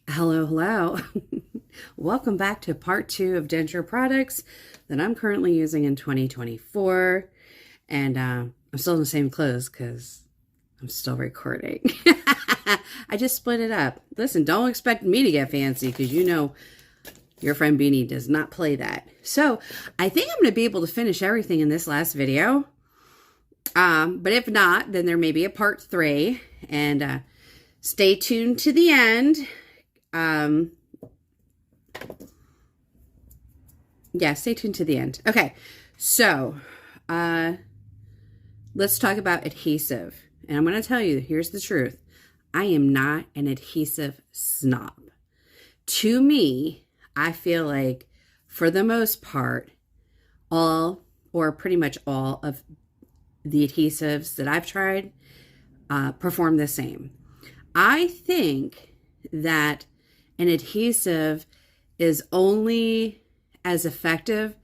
Hello, hello. Welcome back to part 2 of Denture products that I'm currently using in 2024. And I'm still in the same clothes because I'm still recording. I just split it up. Listen, don't expect me to get fancy because you know your friend Beanie does not play that. So I think I'm going to be able to finish everything in this last video. But if not, then there may be a part 3. And stay tuned to the end. Yeah, stay tuned to the end. Okay, so let's talk about adhesive. And I'm going to tell you, here's the truth. I am not an adhesive snob. To me, I feel like for the most part, all or pretty much all of the adhesives that I've tried perform the same. I think that an adhesive is only as effective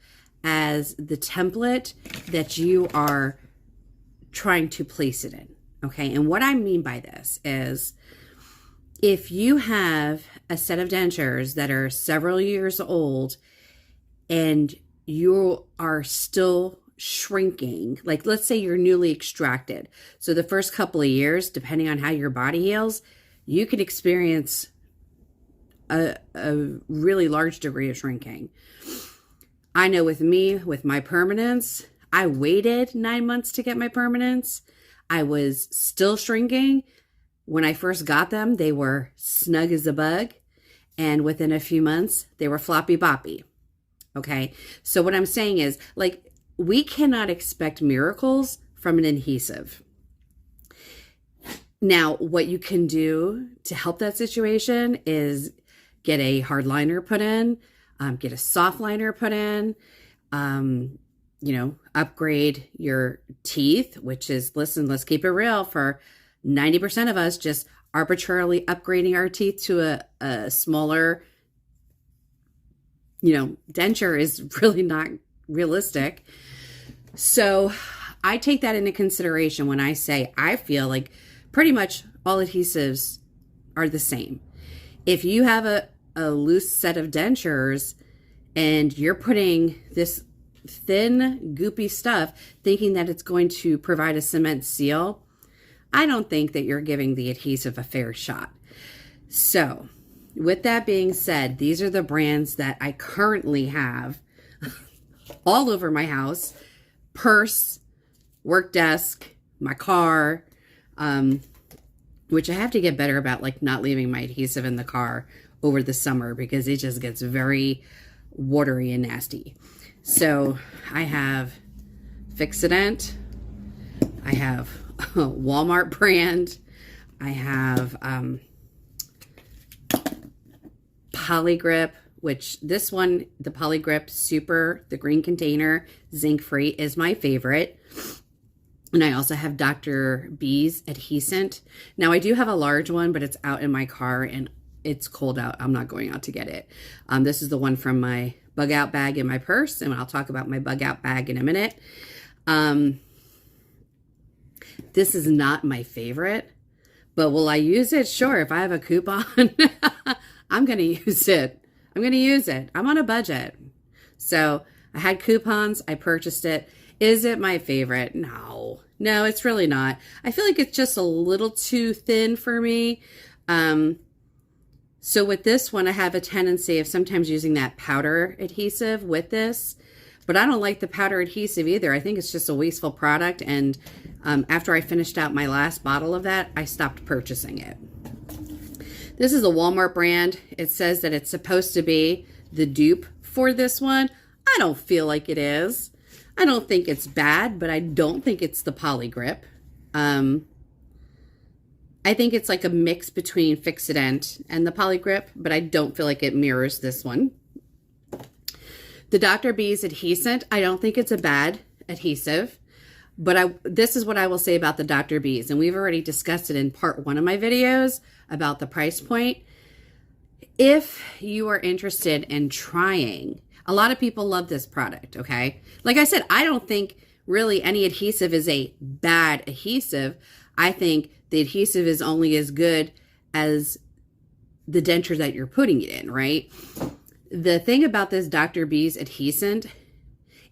as the template that you are trying to place it in. Okay, and what I mean by this is if you have a set of dentures that are several years old and you are still shrinking, like let's say you're newly extracted. So the first couple of years, depending on how your body heals, you could experience a really large degree of shrinking. I know with me, with my permanents, I waited 9 months to get my permanents. I was still shrinking. When I first got them, they were snug as a bug. And within a few months, they were floppy boppy. Okay. So what I'm saying is, like, we cannot expect miracles from an adhesive. Now, what you can do to help that situation is get a hard liner put in, get a soft liner put in, upgrade your teeth, which is, listen, let's keep it real. For 90% of us, just arbitrarily upgrading our teeth to a smaller, denture is really not realistic. So I take that into consideration when I say I feel like pretty much all adhesives are the same. If you have a loose set of dentures and you're putting this thin, goopy stuff thinking that it's going to provide a cement seal, I don't think that you're giving the adhesive a fair shot. So with that being said, these are the brands that I currently have all over my house: purse, work desk, my car, which I have to get better about, like not leaving my adhesive in the car over the summer because it just gets very watery and nasty. So I have Fixident, I have Walmart brand, I have Polygrip, which this one, the Polygrip Super, the green container, zinc free, is my favorite. And I also have Dr. B's adhescent. Now I do have a large one, but it's out in my car and it's cold out. I'm not going out to get it. This is the one from my bug out bag in my purse, and I'll talk about my bug out bag in a minute. This is not my favorite, but will I use it? Sure. If I have a coupon, I'm going to use it. I'm going to use it. I'm on a budget. So I had coupons. I purchased it. Is it my favorite? No, it's really not. I feel like it's just a little too thin for me. So with this one, I have a tendency of sometimes using that powder adhesive with this, but I don't like the powder adhesive either. I think it's just a wasteful product. And after I finished out my last bottle of that, I stopped purchasing it. This is a Walmart brand. It says that it's supposed to be the dupe for this one. I don't feel like it is. I don't think it's bad, but I don't think it's the Polygrip. I think it's like a mix between Fixident and the Polygrip, but I don't feel like it mirrors this one. The Dr. B's adhescent, I don't think it's a bad adhesive, but this is what I will say about the Dr. B's, and we've already discussed it in part 1 of my videos about the price point. If you are interested in trying, a lot of people love this product, okay? Like I said, I don't think really any adhesive is a bad adhesive. I think the adhesive is only as good as the denture that you're putting it in, right? The thing about this Dr. B's adhesant,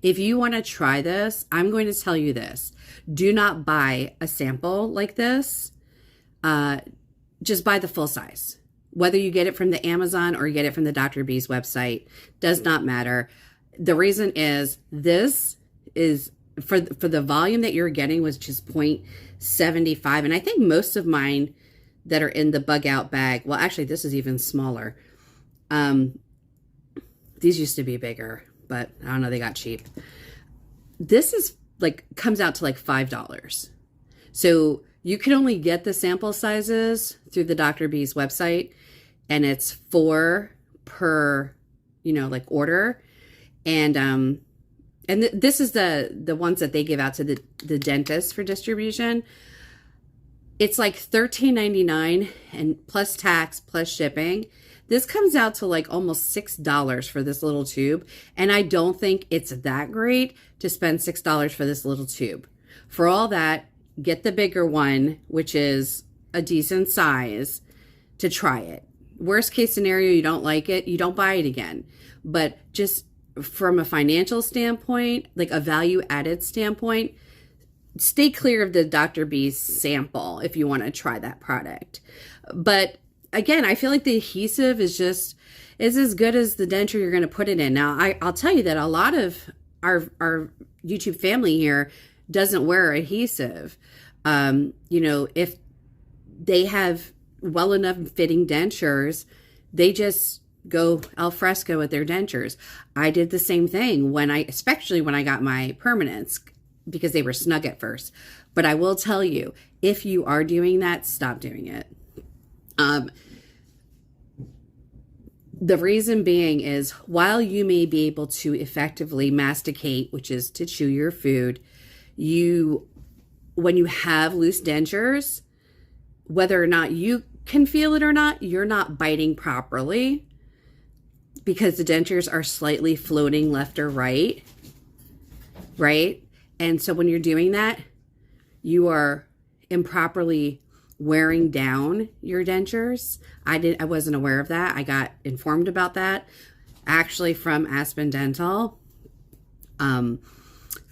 if you want to try this, I'm going to tell you this. Do not buy a sample like this. Just buy the full size. Whether you get it from the Amazon or you get it from the Dr. B's website, does not matter. The reason is this is for the volume that you're getting was just 0.75. And I think most of mine that are in the bug out bag, well, actually, this is even smaller. These used to be bigger, but I don't know, they got cheap. This is like, comes out to like $5. So you can only get the sample sizes through the Dr. B's website, and it's 4 per, like order. And this is the ones that they give out to the dentist for distribution. It's like $13.99 and plus tax, plus shipping. This comes out to like almost $6 for this little tube. And I don't think it's that great to spend $6 for this little tube. For all that, get the bigger one, which is a decent size, to try it. Worst case scenario, you don't like it, you don't buy it again. But just from a financial standpoint, like a value added standpoint, stay clear of the Dr. B's sample if you want to try that product. But again, I feel like the adhesive is as good as the denture you're going to put it in. Now, I'll tell you that a lot of our YouTube family here doesn't wear adhesive. If they have well enough fitting dentures, they just go al fresco with their dentures. I did the same thing especially when I got my permanents, because they were snug at first. But I will tell you, if you are doing that, stop doing it. The reason being is, while you may be able to effectively masticate, which is to chew your food, when you have loose dentures, whether or not you can feel it or not, you're not biting properly because the dentures are slightly floating left or right? And so when you're doing that, you are improperly wearing down your dentures. I wasn't aware of that. I got informed about that actually from Aspen Dental.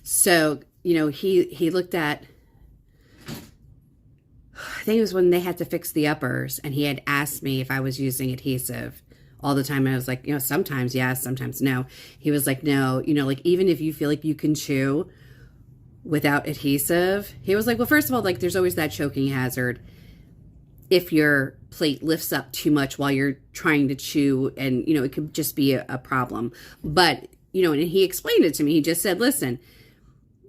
So, he looked at, I think it was when they had to fix the uppers, and he had asked me if I was using adhesive all the time. And I was like, sometimes yes, sometimes no. He was like, no, like even if you feel like you can chew without adhesive, he was like, well, first of all, like there's always that choking hazard if your plate lifts up too much while you're trying to chew, and it could just be a problem. But and he explained it to me. He just said, listen,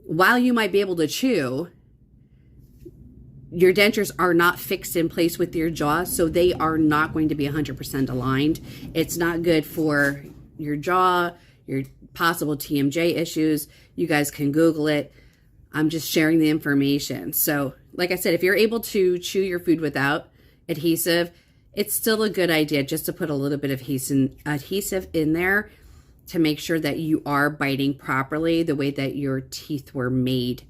while you might be able to chew, your dentures are not fixed in place with your jaw, so they are not going to be 100% aligned. It's not good for your jaw, your possible TMJ issues. You guys can Google it. I'm just sharing the information. So, like I said, if you're able to chew your food without adhesive, it's still a good idea just to put a little bit of adhesive in there to make sure that you are biting properly the way that your teeth were made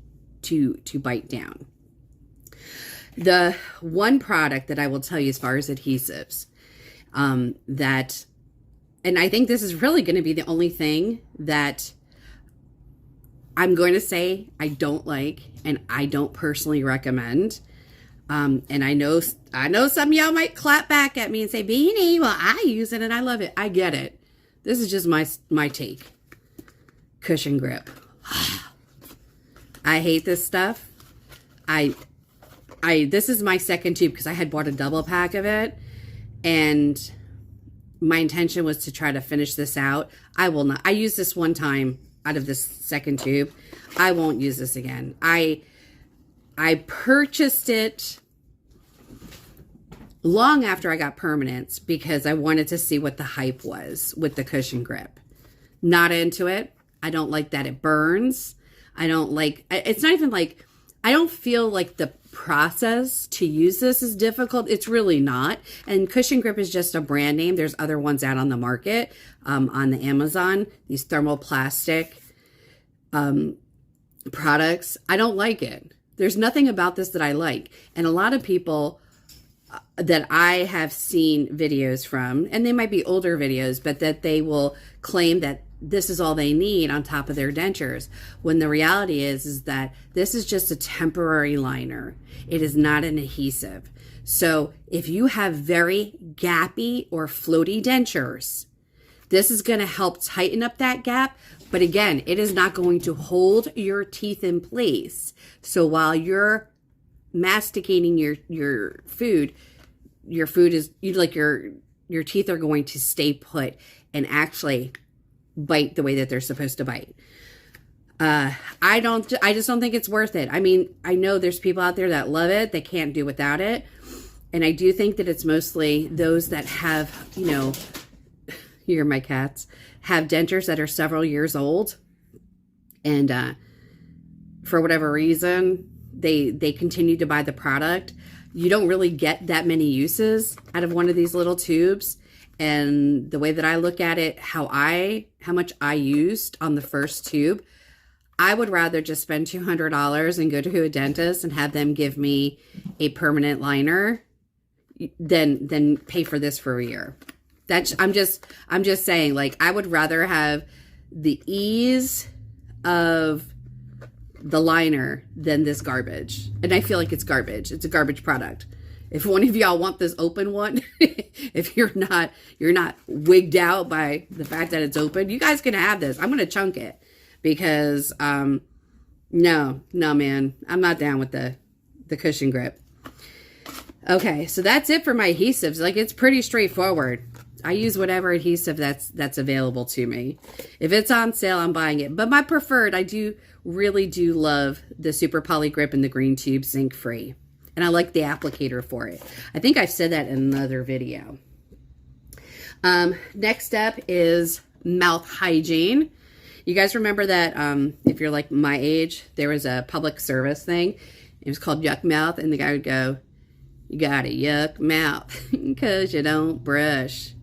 to bite down. The one product that I will tell you as far as adhesives, and I think this is really going to be the only thing that I'm going to say I don't like and I don't personally recommend. And I know some of y'all might clap back at me and say, Beanie, well, I use it and I love it. I get it. This is just my take. Cushion grip. I hate this stuff. This is my second tube because I had bought a double pack of it, and my intention was to try to finish this out. I will not. I used this one time out of this second tube. I won't use this again. I purchased it long after I got permanents because I wanted to see what the hype was with the cushion grip. Not into it. I don't like that it burns. I don't like, it's not even like, I don't feel like the process to use this is difficult. It's really not. And Cushion Grip is just a brand name. There's other ones out on the market, on the Amazon, these thermoplastic products. I don't like it. There's nothing about this that I like. And a lot of people that I have seen videos from, and they might be older videos, but that they will claim that this is all they need on top of their dentures, when the reality is that this is just a temporary liner. It is not an adhesive. So if you have very gappy or floaty dentures, this is going to help tighten up that gap. But again, it is not going to hold your teeth in place. So while you're masticating your food is like your teeth are going to stay put and actually bite the way that they're supposed to bite. I just don't think it's worth it. I mean, I know there's people out there that love it. They can't do without it. And I do think that it's mostly those that have, you know, here are my cats, have dentures that are several years old. And for whatever reason, they continue to buy the product. You don't really get that many uses out of one of these little tubes. And the way that I look at it, how much I used on the first tube, I would rather just spend $200 and go to a dentist and have them give me a permanent liner than pay for this for a year. I'm just saying, like, I would rather have the ease of the liner than this garbage. And I feel like it's garbage. It's a garbage product. If one of y'all want this open one, if you're not wigged out by the fact that it's open, you guys can have this. I'm going to chunk it because, no, man, I'm not down with the cushion grip. Okay. So that's it for my adhesives. Like, it's pretty straightforward. I use whatever adhesive that's available to me. If it's on sale, I'm buying it. But my preferred, I really do love the Super Poly Grip and the green tube, zinc free. And I like the applicator for it. I think I've said that in another video. Next up is mouth hygiene. You guys remember that if you're like my age, there was a public service thing. It was called Yuck Mouth. And the guy would go, "You got a yuck mouth because you don't brush."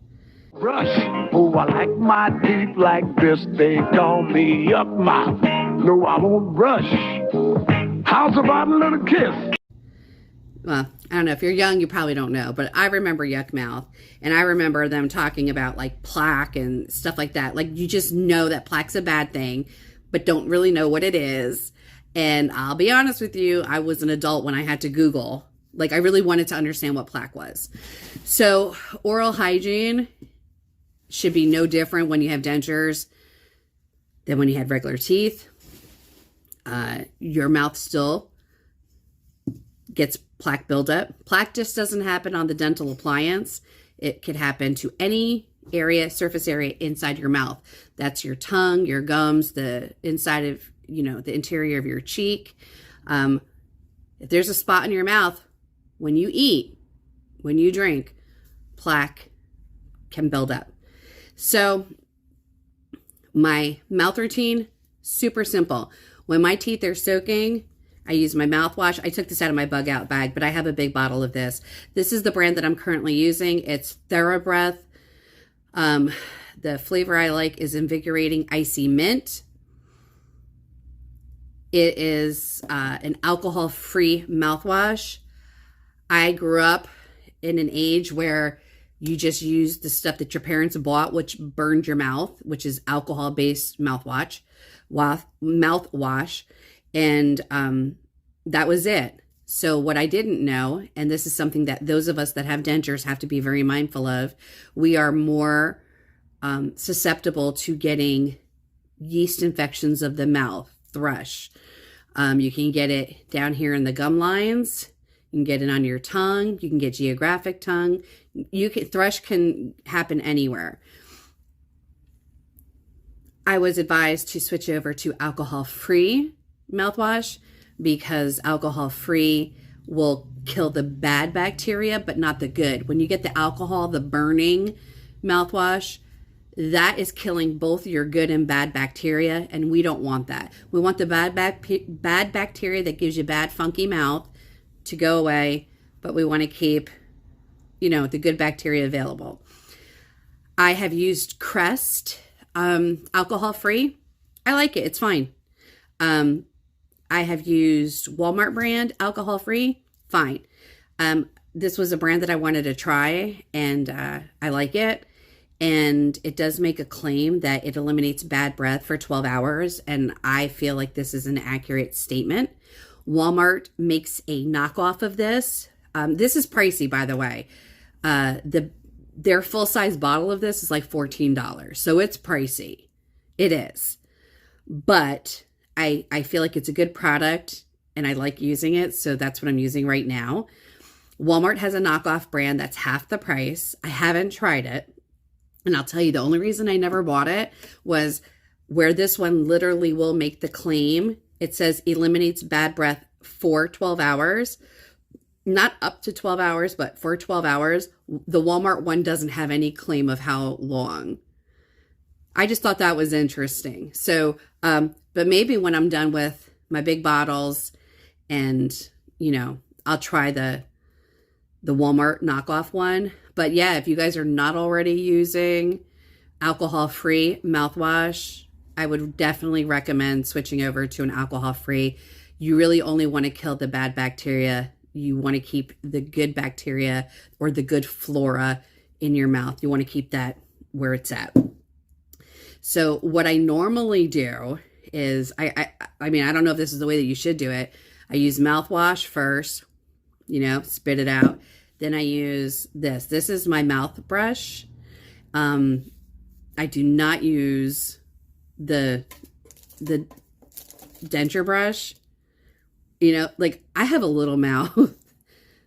Brush. Oh, I like my teeth like this. They call me Yuck Mouth. No, I won't brush. How's about a little kiss? Well, I don't know. If you're young, you probably don't know. But I remember Yuck Mouth. And I remember them talking about, like, plaque and stuff like that. Like, you just know that plaque's a bad thing, but don't really know what it is. And I'll be honest with you, I was an adult when I had to Google. Like, I really wanted to understand what plaque was. So oral hygiene should be no different when you have dentures than when you had regular teeth. Your mouth still gets plaque buildup. Plaque just doesn't happen on the dental appliance. It could happen to any area, surface area inside your mouth. That's your tongue, your gums, the inside of, the interior of your cheek. If there's a spot in your mouth, when you eat, when you drink, plaque can build up. So my mouth routine, super simple. When my teeth are soaking, I use my mouthwash. I took this out of my bug out bag, but I have a big bottle of this. This is the brand that I'm currently using. It's TheraBreath. The flavor I like is Invigorating Icy Mint. It is an alcohol-free mouthwash. I grew up in an age where you just use the stuff that your parents bought, which burned your mouth, which is alcohol-based mouthwash. And that was it. So what I didn't know, and this is something that those of us that have dentures have to be very mindful of, we are more susceptible to getting yeast infections of the mouth, thrush. You can get it down here in the gum lines. You can get it on your tongue. You can get geographic tongue. Thrush can happen anywhere. I was advised to switch over to alcohol-free mouthwash because alcohol-free will kill the bad bacteria, but not the good. When you get the alcohol, the burning mouthwash, that is killing both your good and bad bacteria, and we don't want that. We want the bad bacteria that gives you bad, funky mouth to go away, but we want to keep, the good bacteria available. I have used Crest alcohol-free. I like it. It's fine. I have used Walmart brand alcohol-free. Fine. this was a brand that I wanted to try, and I like it. And it does make a claim that it eliminates bad breath for 12 hours. And I feel like this is an accurate statement. Walmart makes a knockoff of this. This is pricey, by the way. Their full-size bottle of this is like $14. So it's pricey. It is. But I feel like it's a good product and I like using it. So that's what I'm using right now. Walmart has a knockoff brand that's half the price. I haven't tried it. And I'll tell you, the only reason I never bought it was where this one literally will make the claim. It says eliminates bad breath for 12 hours. Not up to 12 hours, but for 12 hours. The Walmart one doesn't have any claim of how long. I just thought that was interesting. So, but maybe when I'm done with my big bottles and, you know, I'll try the Walmart knockoff one. But yeah, if you guys are not already using alcohol-free mouthwash, I would definitely recommend switching over to an alcohol-free. You really only want to kill the bad bacteria. You want to keep the good bacteria or the good flora in your mouth. You want to keep that where it's at. So what I normally do is, I mean, I don't know if this is the way that you should do it. I use mouthwash first, you know, spit it out. Then I use this. This is my mouth brush. I do not use the denture brush. You know, like I have a little mouth.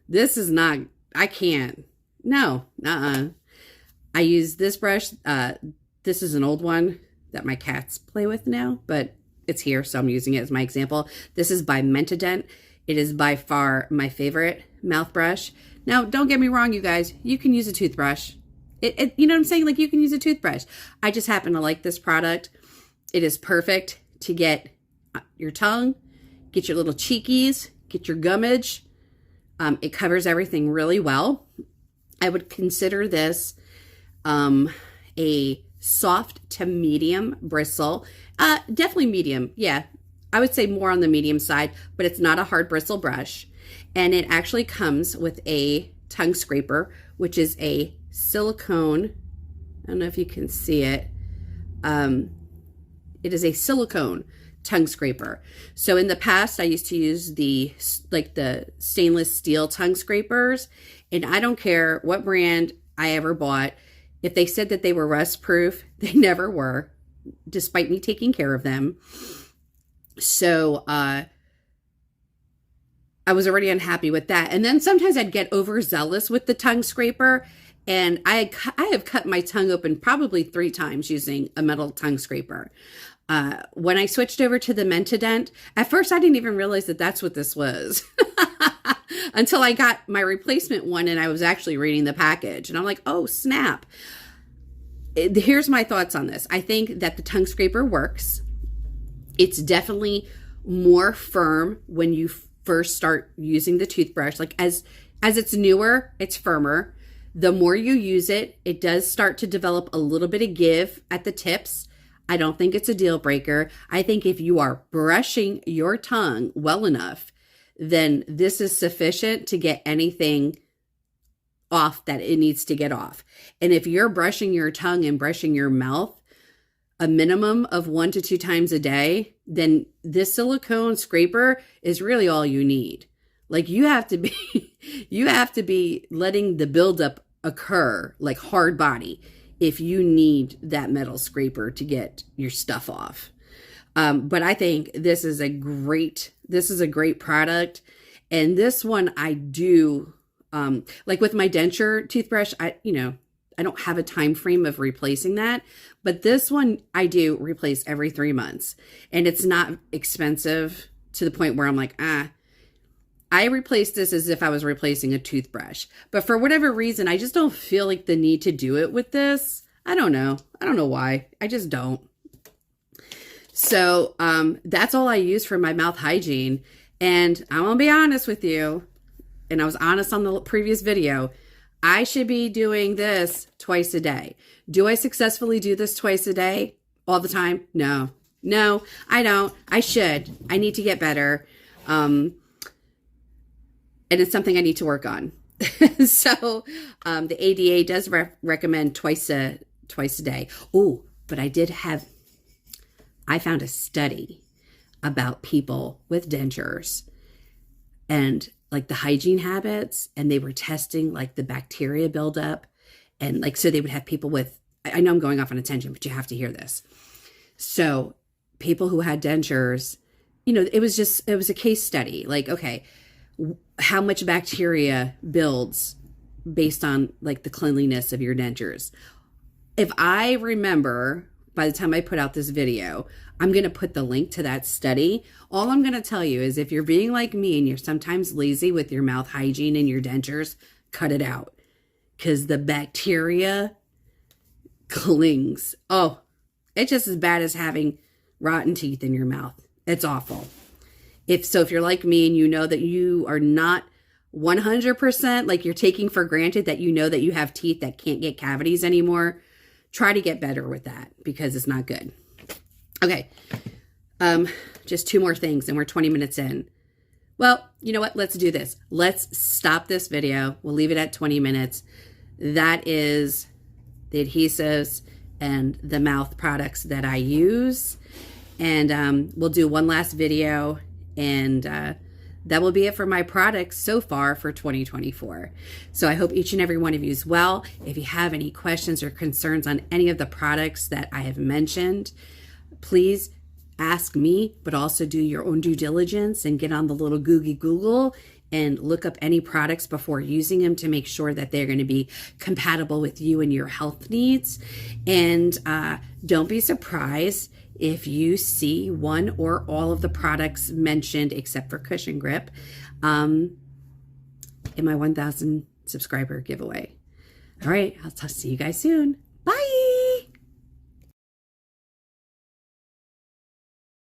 This is not, I can't. No, I use this brush. This is an old one that my cats play with now, but it's here, so I'm using it as my example. This is by Mentadent. It is by far my favorite mouth brush. Now, don't get me wrong, you guys. You can use a toothbrush. You know what I'm saying? Like, you can use a toothbrush. I just happen to like this product. It is perfect to get your tongue, get your little cheekies, get your gummage. It covers everything really well. I would consider this a soft to medium bristle. Definitely medium. Yeah, I would say more on the medium side, but it's not a hard bristle brush. And it actually comes with a tongue scraper, which is a silicone. I don't know if you can see it. It is a silicone tongue scraper. So in the past, I used to use the stainless steel tongue scrapers, and I don't care what brand I ever bought. If they said that they were rust proof, they never were, despite me taking care of them. So, I was already unhappy with that. And then sometimes I'd get overzealous with the tongue scraper. And I have cut my tongue open probably 3 times using a metal tongue scraper. When I switched over to the Mentadent, at first I didn't even realize that that's what this was. Until I got my replacement one and I was actually reading the package. And I'm like, oh, snap. Here's my thoughts on this. I think that the tongue scraper works. It's definitely more firm when you first start using the toothbrush. Like as it's newer, it's firmer. The more you use it, it does start to develop a little bit of give at the tips. I don't think it's a deal breaker. I think if you are brushing your tongue well enough, then this is sufficient to get anything off that it needs to get off. And if you're brushing your tongue and brushing your mouth a minimum of 1 to 2 times a day, then this silicone scraper is really all you need. Like you have to be letting the buildup occur like hard body if you need that metal scraper to get your stuff off. But I think this is a great product. And this one I do, like with my denture toothbrush, I don't have a time frame of replacing that, but this one I do replace every 3 months, and it's not expensive to the point where I'm like, I replace this as if I was replacing a toothbrush. But for whatever reason, I just don't feel like the need to do it with this. I don't know why. I just don't. So that's all I use for my mouth hygiene. And I'm gonna be honest with you, and I was honest on the previous video, I should be doing this twice a day. Do I successfully do this twice a day all the time? No, I don't. I should. I need to get better. And it's something I need to work on. So the ADA does recommend twice a day. Oh, but I found a study about people with dentures and like the hygiene habits, and they were testing like the bacteria buildup, and like, so they would have people with, I know I'm going off on a tangent, but you have to hear this. So people who had dentures, you know, it was a case study. Like, okay, how much bacteria builds based on like the cleanliness of your dentures. If I remember, by the time I put out this video, I'm going to put the link to that study. All I'm going to tell you is if you're being like me and you're sometimes lazy with your mouth hygiene and your dentures, cut it out, because the bacteria clings. Oh, it's just as bad as having rotten teeth in your mouth. It's awful. If you're like me and you know that you are not 100%, like you're taking for granted that you know that you have teeth that can't get cavities anymore, try to get better with that, because it's not good. Okay. Just 2 more things and we're 20 minutes in. Well, you know what? Let's do this. Let's stop this video. We'll leave it at 20 minutes. That is the adhesives and the mouth products that I use. And we'll do one last video, and that will be it for my products so far for 2024. So I hope each and every one of you is well. If you have any questions or concerns on any of the products that I have mentioned, please ask me, but also do your own due diligence and get on the little Google and look up any products before using them to make sure that they're going to be compatible with you and your health needs. And don't be surprised if you see one or all of the products mentioned, except for Cushion Grip, in my 1,000 subscriber giveaway. All right, I'll see you guys soon.